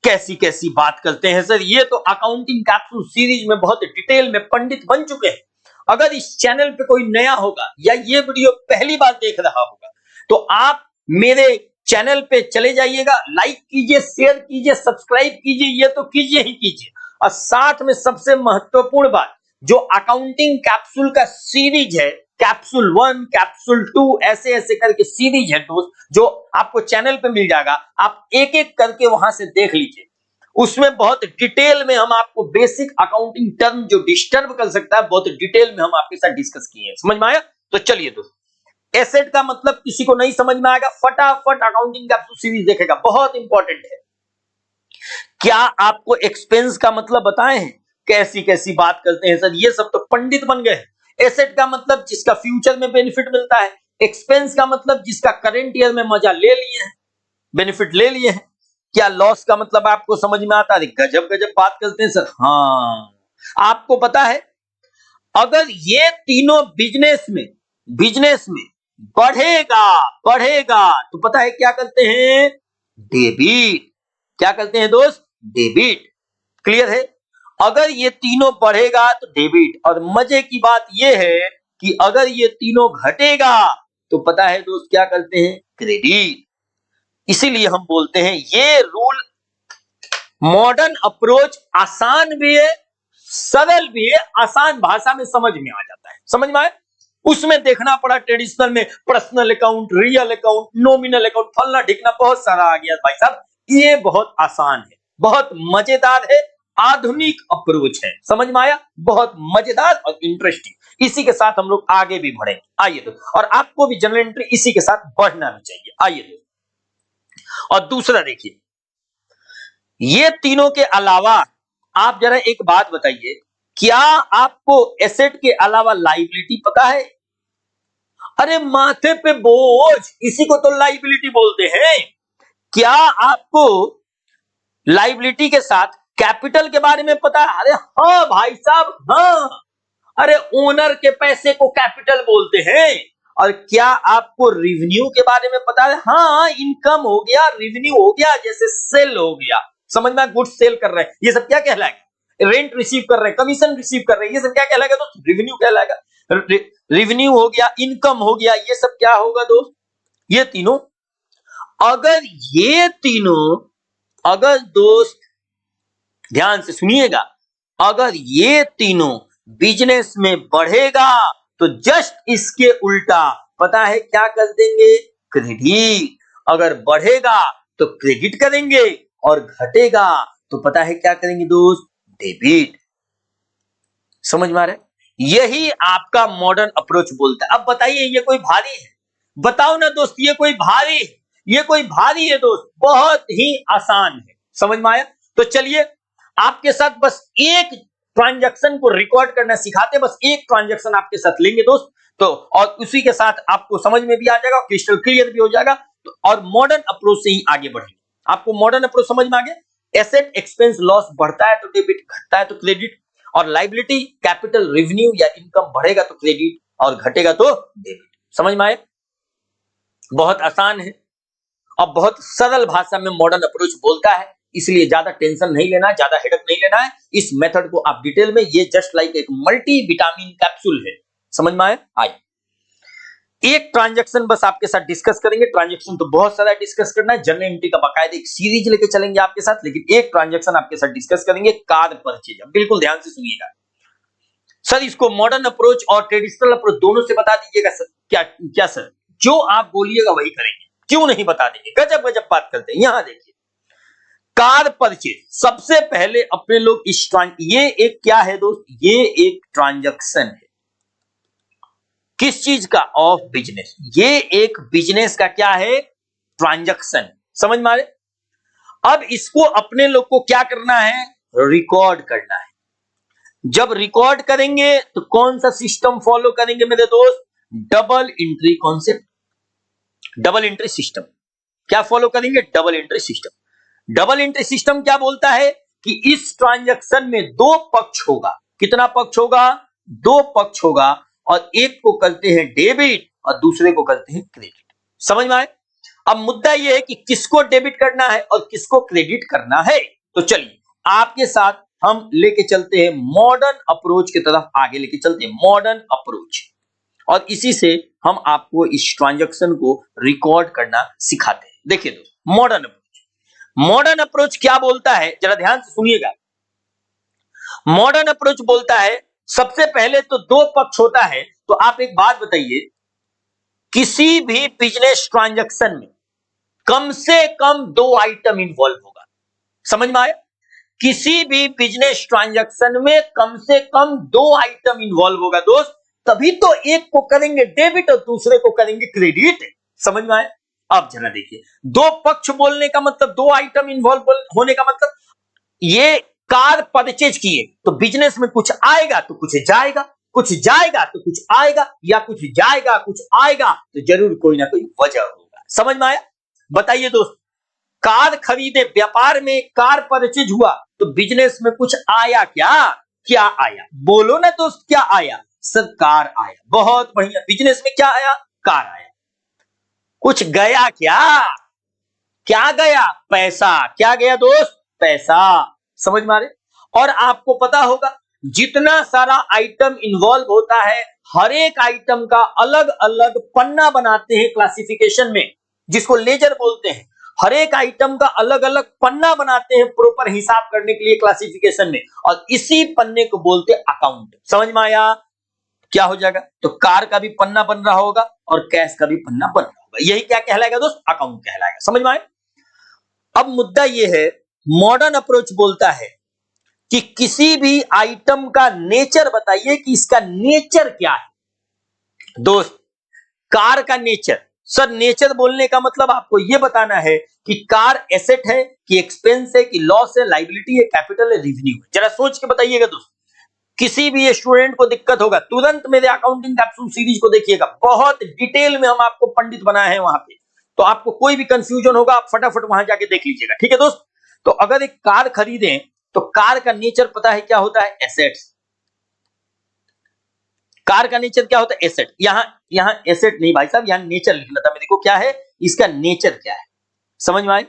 कैसी कैसी बात करते हैं सर, ये तो अकाउंटिंग कैप्सूल सीरीज में बहुत डिटेल में पंडित बन चुके हैं। अगर इस चैनल पे कोई नया होगा या ये वीडियो पहली बार देख रहा होगा तो आप मेरे चैनल पे चले जाइएगा, लाइक कीजिए, शेयर कीजिए, सब्सक्राइब कीजिए, ये तो कीजिए ही कीजिए। और साथ में सबसे महत्वपूर्ण बात, जो अकाउंटिंग कैप्सूल का सीरीज है, कैप्सूल 1, कैप्सूल 2, ऐसे ऐसे करके सीरीज है दोस्त, जो आपको चैनल पे मिल जाएगा। आप एक एक करके वहां से देख लीजिए। उसमें बहुत डिटेल में हम आपको बेसिक अकाउंटिंग टर्म जो डिस्टर्ब कर सकता है, बहुत डिटेल में हम आपके साथ डिस्कस किए हैं। समझ में आया? तो चलिए दोस्त, एसेट का मतलब किसी को नहीं समझ में आएगा, फटाफट अकाउंटिंग कैप्सूल सीरीज देखेगा, बहुत इंपॉर्टेंट है। क्या आपको एक्सपेंस का मतलब बताए हैं? कैसी कैसी बात करते हैं सर, ये सब तो पंडित बन गए। एसेट का मतलब जिसका फ्यूचर में बेनिफिट मिलता है, एक्सपेंस का मतलब जिसका करंट ईयर में मजा ले लिए हैं, बेनिफिट ले लिए हैं। क्या लॉस का मतलब आपको समझ में आता है? गजब गजब बात करते हैं सर। हाँ, आपको पता है अगर ये तीनों बिजनेस में बढ़ेगा बढ़ेगा तो पता है क्या करते हैं? डेबिट। क्या करते हैं दोस्त? डेबिट। क्लियर है? अगर ये तीनों बढ़ेगा तो डेबिट, और मजे की बात ये है कि अगर ये तीनों घटेगा तो पता है दोस्त क्या करते हैं? क्रेडिट। इसीलिए हम बोलते हैं ये रूल मॉडर्न अप्रोच आसान भी है, सरल भी है, आसान भाषा में समझ में आ जाता है। समझ में आए? उसमें देखना पड़ा ट्रेडिशनल में personal account, real account, nominal account, फलना ढिकना बहुत सारा आ गया भाई साहब। ये बहुत आसान है, बहुत मजेदार है, आधुनिक अप्रोच है। समझ में आया? बहुत मजेदार और इंटरेस्टिंग। इसी के साथ हम लोग आगे भी बढ़ेंगे। आइए दोस्तों, और आपको भी जनरल एंट्री इसी के साथ बढ़ना भी चाहिए। आइए दोस्तों, और दूसरा देखिए, ये तीनों के अलावा आप जरा एक बात बताइए, क्या आपको एसेट के अलावा लायबिलिटी पता है? अरे माथे पे बोझ, इसी को तो लायबिलिटी बोलते हैं। क्या आपको लायबिलिटी के साथ कैपिटल के बारे में पता है? अरे हाँ भाई साहब, हाँ। अरे ओनर के पैसे को कैपिटल बोलते हैं। और क्या आपको रेवेन्यू के बारे में पता है? हाँ, इनकम हो गया, रेवेन्यू हो गया, जैसे सेल हो गया। समझ में? गुड्स सेल कर रहे हैं, ये सब क्या कहलाएगा? रेंट रिसीव कर रहे हैं, कमीशन रिसीव कर रहे हैं, ये सब क्या कहलाएगा दोस्त? रेवेन्यू कहलाएगा। रेवेन्यू हो गया, इनकम हो गया, ये सब क्या होगा दोस्त? ये तीनों। अगर ये तीनों, अगर दोस्त ध्यान से सुनिएगा, अगर ये तीनों बिजनेस में बढ़ेगा तो जस्ट इसके उल्टा पता है क्या कर देंगे? क्रेडिट। अगर बढ़ेगा तो क्रेडिट करेंगे, और घटेगा तो पता है क्या करेंगे दोस्त? डेबिट। समझ में आ रहा है? यही आपका मॉडर्न अप्रोच बोलता है। अब बताइए, ये कोई भारी है? बताओ ना दोस्त, ये कोई भारी है? ये कोई भारी है दोस्त? बहुत ही आसान है। समझ में आया? तो चलिए, आपके साथ बस एक ट्रांजैक्शन को रिकॉर्ड करना सिखाते, बस एक ट्रांजैक्शन आपके साथ लेंगे दोस्त, तो और उसी के साथ आपको समझ में भी आ जाएगा, क्रिस्टल क्लियर भी हो जाएगा, तो और मॉडर्न अप्रोच से ही आगे बढ़ेंगे। आपको मॉडर्न अप्रोच समझ में आ गया? एसेट एक्सपेंस लॉस बढ़ता है तो डेबिट, घटता है तो क्रेडिट, और लायबिलिटी कैपिटल रेवेन्यू या इनकम बढ़ेगा तो क्रेडिट और घटेगा तो डेबिट। समझ में आया? बहुत आसान है और बहुत सरल भाषा में मॉडर्न अप्रोच बोलता है, इसलिए ज्यादा टेंशन नहीं लेना है, ज्यादा हेडेक नहीं लेना है। इस मेथड को आप डिटेल में, ये जस्ट लाइक एक मल्टी विटामिन कैप्सूल है। समझ में आया? आइए एक ट्रांजैक्शन बस आपके साथ डिस्कस करेंगे। ट्रांजैक्शन तो बहुत सारा डिस्कस करना है, जनरल एंट्री का बाकायदा एक सीरीज लेके चलेंगे आपके साथ, लेकिन एक ट्रांजैक्शन आपके साथ डिस्कस करेंगे, कार परचेज। बिल्कुल ध्यान से सुनिएगा सर, इसको मॉडर्न अप्रोच और ट्रेडिशनल अप्रोच दोनों से बता दीजिएगा सर। क्या क्या सर? जो आप बोलिएगा वही करेंगे, क्यों नहीं बता देंगे? गजब गजब बात करते हैं। यहां देखिए, कार परचेज। सबसे पहले अपने लोग इस ये एक क्या है दोस्त? ये एक ट्रांजैक्शन है। किस चीज का? Of business. ये एक बिजनेस का क्या है? ट्रांजैक्शन। समझ में आ रहे? अब इसको अपने लोग को क्या करना है? रिकॉर्ड करना है। जब रिकॉर्ड करेंगे तो कौन सा सिस्टम फॉलो करेंगे मेरे दोस्त? Double entry concept, double entry system. क्या फॉलो करेंगे? Double entry system. Double entry system क्या बोलता है कि इस ट्रांजैक्शन में दो पक्ष होगा। कितना पक्ष होगा? दो पक्ष होगा, और एक को करते हैं डेबिट और दूसरे को करते हैं क्रेडिट। समझ में आए? अब मुद्दा यह है कि किसको डेबिट करना है और किसको क्रेडिट करना है। तो चलिए आपके साथ हम लेके चलते हैं मॉडर्न अप्रोच की तरफ, आगे लेके चलते हैं मॉडर्न अप्रोच, और इसी से हम आपको इस ट्रांजैक्शन को रिकॉर्ड करना सिखाते हैं। देखिए दोस्तों, मॉडर्न अप्रोच क्या बोलता है, जरा ध्यान से सुनिएगा। मॉडर्न अप्रोच बोलता है सबसे पहले तो दो पक्ष होता है। तो आप एक बात बताइए, किसी भी बिजनेस ट्रांजैक्शन में कम से कम दो आइटम इन्वॉल्व होगा। समझ में आया? किसी भी बिजनेस ट्रांजैक्शन में कम से कम दो आइटम इन्वॉल्व होगा दोस्त, तभी तो एक को करेंगे डेबिट और दूसरे को करेंगे क्रेडिट। समझ में आया? अब जरा देखिए, दो पक्ष बोलने का मतलब, दो आइटम इन्वॉल्व होने का मतलब, ये कार परचेज किए तो बिजनेस में कुछ आएगा तो कुछ जाएगा, कुछ जाएगा तो कुछ आएगा, या कुछ जाएगा कुछ आएगा, तो जरूर कोई ना कोई वजह होगा। समझ में आया? बताइए दोस्त, कार खरीदे, व्यापार में कार परचेज हुआ तो बिजनेस में कुछ आया क्या? क्या आया? बोलो ना दोस्त, क्या आया? सर कार आया। बहुत बढ़िया। बिजनेस में क्या आया? कार आया। कुछ गया क्या? क्या गया? पैसा। क्या गया दोस्त? पैसा। समझ मारे? और आपको पता होगा जितना सारा आइटम इन्वॉल्व होता है, हर एक आइटम का अलग अलग पन्ना बनाते हैं क्लासिफिकेशन में, जिसको लेजर बोलते हैं। हर एक आइटम का अलग अलग पन्ना बनाते हैं प्रॉपर हिसाब करने के लिए क्लासिफिकेशन में, और इसी पन्ने को बोलते हैं अकाउंट। समझ में आया? क्या हो जाएगा? तो कार का भी पन्ना बन रहा होगा और कैश का भी पन्ना बन रहा होगा। यही क्या कहलाएगा दोस्त? अकाउंट कहलाएगा। समझ में आया? अब मुद्दा यह है, मॉडर्न अप्रोच बोलता है कि किसी भी आइटम का नेचर बताइए कि इसका नेचर क्या है। दोस्त, कार का नेचर, सर नेचर बोलने का मतलब आपको यह बताना है कि कार एसेट है कि एक्सपेंस है कि लॉस है, लाइबिलिटी है, कैपिटल है, रेवेन्यू है। जरा सोच के बताइएगा दोस्त। किसी भी स्टूडेंट को दिक्कत होगा, तुरंत मेरे अकाउंटिंग कैप्सूल सीरीज को देखिएगा, बहुत डिटेल में हम आपको पंडित बनाए हैं वहां पे। तो आपको कोई भी कंफ्यूजन होगा, आप फटाफट वहां जाके देख लीजिएगा। ठीक है दोस्त? तो अगर एक कार खरीदें तो कार का नेचर पता है क्या होता है? एसेट्स। कार का नेचर क्या होता है? एसेट। यहां एसेट नहीं भाई साहब, यहां नेचर लिखना था मेरे को। क्या है इसका नेचर? क्या है? समझ में आए?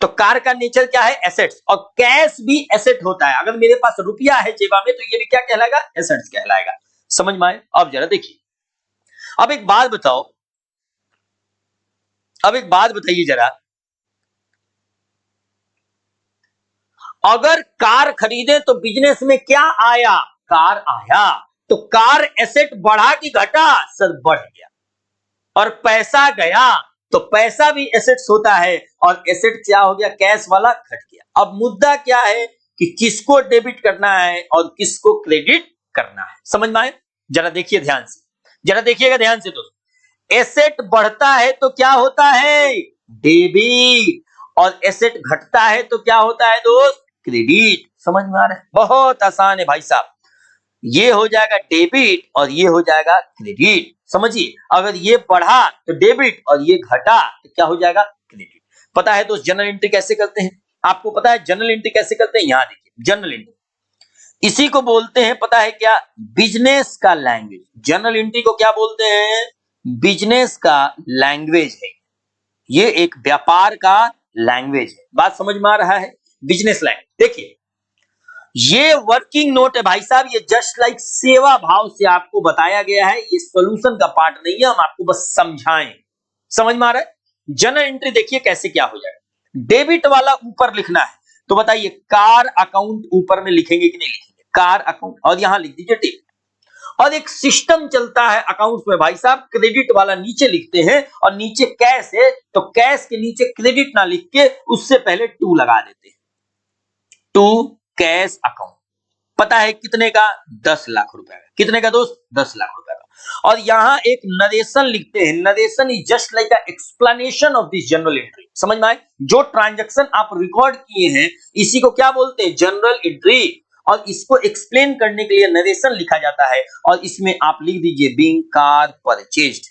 तो कार का नेचर क्या है? एसेट्स। और कैश भी एसेट होता है। अगर मेरे पास रुपया है जेबा में तो ये भी क्या कहलाएगा? एसेट्स कहलाएगा। समझ में आए? अब जरा देखिए, अब एक बात बताओ, अब एक बात बताइए जरा, अगर कार खरीदे तो बिजनेस में क्या आया? कार आया। तो कार एसेट बढ़ा कि घटा? सर बढ़ गया। और पैसा गया तो पैसा भी एसेट्स होता है, और एसेट क्या हो गया? कैश वाला घट गया। अब मुद्दा क्या है कि किसको डेबिट करना है और किसको क्रेडिट करना है। समझ में आए? जरा देखिए ध्यान से, जरा देखिएगा ध्यान से दोस्तों। एसेट बढ़ता है तो क्या होता है? डेबिट। और एसेट घटता है तो क्या होता है दोस्त? क्रेडिट। समझ में आ रहा है? बहुत आसान है भाई साहब। ये हो जाएगा डेबिट और ये हो जाएगा क्रेडिट। समझिए, अगर ये बढ़ा तो डेबिट और ये घटा तो क्या हो जाएगा? क्रेडिट। पता है दोस्त जनरल एंट्री कैसे करते हैं? आपको पता है जनरल एंट्री कैसे करते हैं? यहां देखिए, जनरल एंट्री इसी को बोलते हैं, पता है क्या? बिजनेस का लैंग्वेज। जनरल एंट्री को क्या बोलते हैं? बिजनेस का लैंग्वेज है। ये एक व्यापार का लैंग्वेज है। बात समझ में आ रहा है? Business language. देखिए, ये वर्किंग नोट है भाई साहब, ये जस्ट लाइक सेवा भाव से आपको बताया गया है। ये सॉल्यूशन का पार्ट नहीं है, हम आपको बस समझाएं। समझ में आ रहा है? जनरल एंट्री देखिए कैसे क्या हो जाएगा। डेबिट वाला ऊपर लिखना है, तो बताइए कार अकाउंट ऊपर में लिखेंगे कि नहीं लिखेंगे? कार अकाउंट, और यहां लिख दीजिए डेबिट। और एक सिस्टम चलता है अकाउंट्स में भाई साहब, क्रेडिट वाला नीचे लिखते हैं और नीचे कैश है तो कैश के नीचे क्रेडिट ना लिख के उससे पहले टू लगा देते हैं। To cash account. पता है कितने का? 10 लाख रुपए का। कितने का दोस्त? 10 लाख रुपए का। और यहां एक नरेशन लिखते हैं। Narration is just like explanation of this general entry. समझ में आए? जो ट्रांजैक्शन आप रिकॉर्ड किए हैं इसी को क्या बोलते हैं? General entry. और इसको एक्सप्लेन करने के लिए नरेशन लिखा जाता है, और इसमें आप लिख दीजिए बीइंग कार परचेज्ड।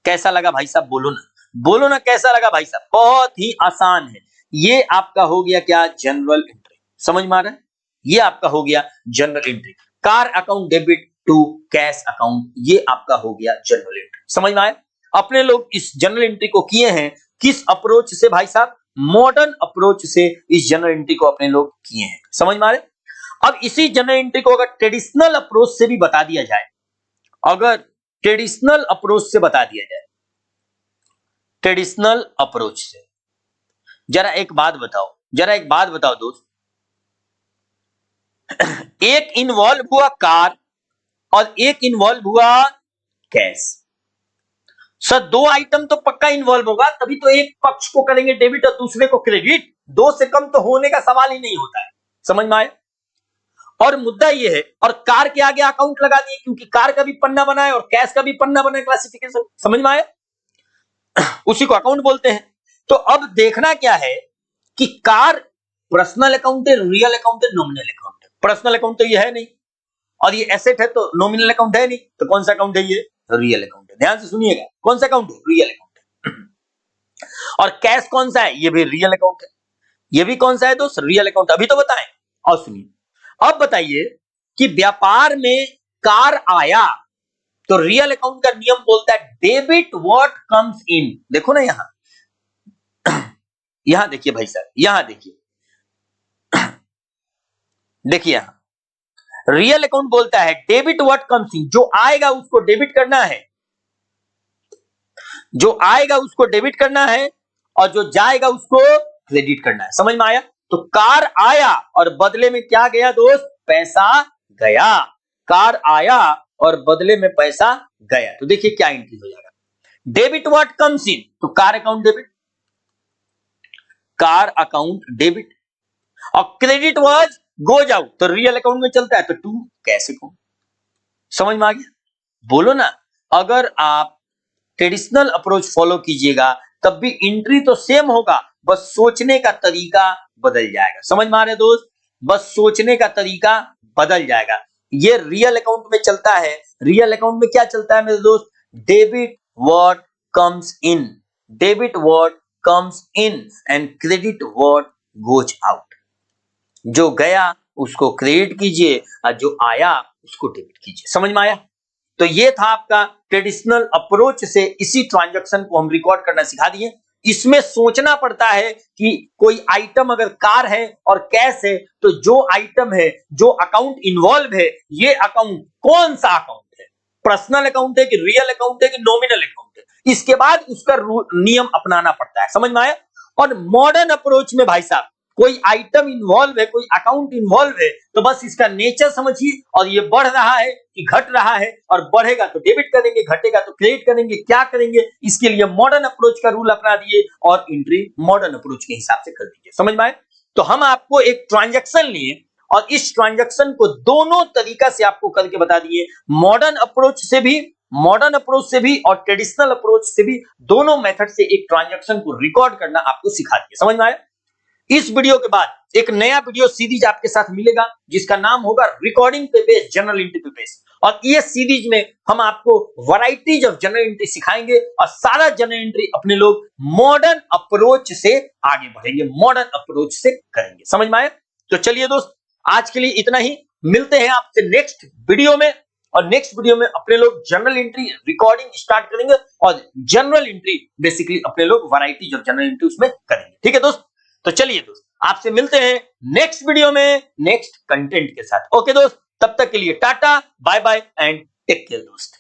कैसा लगा भाई साहब? बोलो ना, बोलो ना कैसा लगा भाई साहब? बहुत ही आसान है। ये आपका हो गया क्या? General entry. समझ में आ रहा है? ये आपका हो गया general entry. Car account debit to cash account, ये आपका हो गया जनरल एंट्री। समझ में आया? अपने लोग इस जर्नल एंट्री को किए हैं किस अप्रोच से भाई साहब? मॉडर्न अप्रोच से इस जर्नल एंट्री को अपने लोग किए हैं। समझ में आ रहे? अब इसी जर्नल एंट्री को अगर ट्रेडिशनल अप्रोच से भी बता दिया जाए, अगर ट्रेडिशनल अप्रोच से बता दिया जाए, ट्रेडिशनल अप्रोच से, जरा एक बात बताओ दोस्त, एक इन्वॉल्व हुआ कार और एक इन्वॉल्व हुआ कैश। सर दो आइटम तो पक्का इन्वॉल्व होगा, तभी तो एक पक्ष को करेंगे डेबिट और दूसरे को क्रेडिट। दो से कम तो होने का सवाल ही नहीं होता है। समझ में आया? और मुद्दा ये है, और कार के आगे अकाउंट लगा दिए क्योंकि कार का भी पन्ना बना है और कैश का भी पन्ना बना है, क्लासिफिकेशन। समझ में आया? उसी को अकाउंट बोलते हैं। तो अब देखना क्या है कि कार पर्सनल अकाउंट है, रियल अकाउंट है, नॉमिनल अकाउंट है। पर्सनल अकाउंट तो ये है नहीं, और ये एसेट है तो नॉमिनल अकाउंट है नहीं, तो कौन सा अकाउंट है? ये रियल अकाउंट है। ध्यान से सुनिएगा, कौन सा अकाउंट है? रियल अकाउंट है। और कैश कौन सा है? ये भी रियल अकाउंट है। ये भी कौन सा है दोस्त? Real account. अभी तो बताएं। और सुनिए, अब बताइए कि व्यापार में कार आया तो रियल अकाउंट का नियम बोलता है डेबिट व्हाट कम्स इन। देखो ना यहां देखिए भाई साहब, यहां देखिए यहां रियल अकाउंट बोलता है डेबिट व्हाट कम्स इन, जो आएगा उसको डेबिट करना है, जो आएगा उसको डेबिट करना है और जो जाएगा उसको क्रेडिट करना है। समझ में आया? तो कार आया और बदले में क्या गया दोस्त? पैसा गया। कार आया और बदले में पैसा गया। तो देखिए क्या एंट्री हो जाएगा, डेबिट व्हाट कम्स इन, तो car account debit, car account debit, और क्रेडिट वाज गोज आउट, तो रियल अकाउंट में चलता है तो टू कैश अकाउंट। समझ में आ गया? बोलो ना, अगर आप ट्रेडिशनल अप्रोच फॉलो कीजिएगा तब भी एंट्री तो सेम होगा, बस सोचने का तरीका बदल जाएगा। समझ में आ रहा है दोस्त? बस सोचने का तरीका बदल जाएगा। ये रियल अकाउंट में चलता है। रियल अकाउंट में क्या चलता है मेरे दोस्त? Debit what comes in, debit what comes in and credit what goes out. जो गया उसको क्रेडिट कीजिए और जो आया उसको डेबिट कीजिए। समझ में आया? तो ये था आपका ट्रेडिशनल अप्रोच से इसी ट्रांजैक्शन को हम रिकॉर्ड करना सिखा दिए। इसमें सोचना पड़ता है कि कोई आइटम अगर कार है और कैश है तो जो आइटम है, जो अकाउंट इन्वॉल्व है, ये अकाउंट कौन सा अकाउंट है? पर्सनल अकाउंट है कि रियल अकाउंट है कि नॉमिनल अकाउंट है? इसके बाद उसका नियम अपनाना पड़ता है। समझ में आया? और मॉडर्न अप्रोच में भाई साहब कोई आइटम इन्वॉल्व है, कोई अकाउंट इन्वॉल्व है, तो बस इसका नेचर समझिए, और ये बढ़ रहा है कि घट रहा है, और बढ़ेगा तो डेबिट करेंगे, घटेगा तो क्रेडिट करेंगे, क्या करेंगे? इसके लिए मॉडर्न अप्रोच का रूल अपना दिए और एंट्री मॉडर्न अप्रोच के हिसाब से कर दीजिए। समझ में आए? तो हम आपको एक ट्रांजैक्शन लिए और इस ट्रांजैक्शन को दोनों तरीका से आपको करके बता दिए, मॉडर्न अप्रोच से भी और ट्रेडिशनल अप्रोच से भी, दोनों मेथड से एक ट्रांजैक्शन को रिकॉर्ड करना आपको सिखा दिया। समझ में आया? इस वीडियो के बाद एक नया वीडियो सीरीज आपके साथ मिलेगा जिसका नाम होगा रिकॉर्डिंग पे बेस्ड जर्नल एंट्री पे बेस्ड, और ये सीरीज में हम आपको वैरायटीज ऑफ जर्नल एंट्री सिखाएंगे और सारा जर्नल एंट्री अपने लोग मॉडर्न अप्रोच से आगे बढ़ेंगे, मॉडर्न अप्रोच से करेंगे। समझ में आया? तो चलिए दोस्त, आज के लिए इतना ही। मिलते हैं आपसे नेक्स्ट वीडियो में, और नेक्स्ट वीडियो में अपने लोग जर्नल एंट्री रिकॉर्डिंग स्टार्ट करेंगे और जनरल एंट्री बेसिकली अपने लोग वैरायटीज ऑफ जर्नल एंट्री उसमें करेंगे। ठीक है दोस्त? तो चलिए दोस्त, आपसे मिलते हैं नेक्स्ट वीडियो में नेक्स्ट कंटेंट के साथ। ओके दोस्त, तब तक के लिए tata, bye bye and take care दोस्त।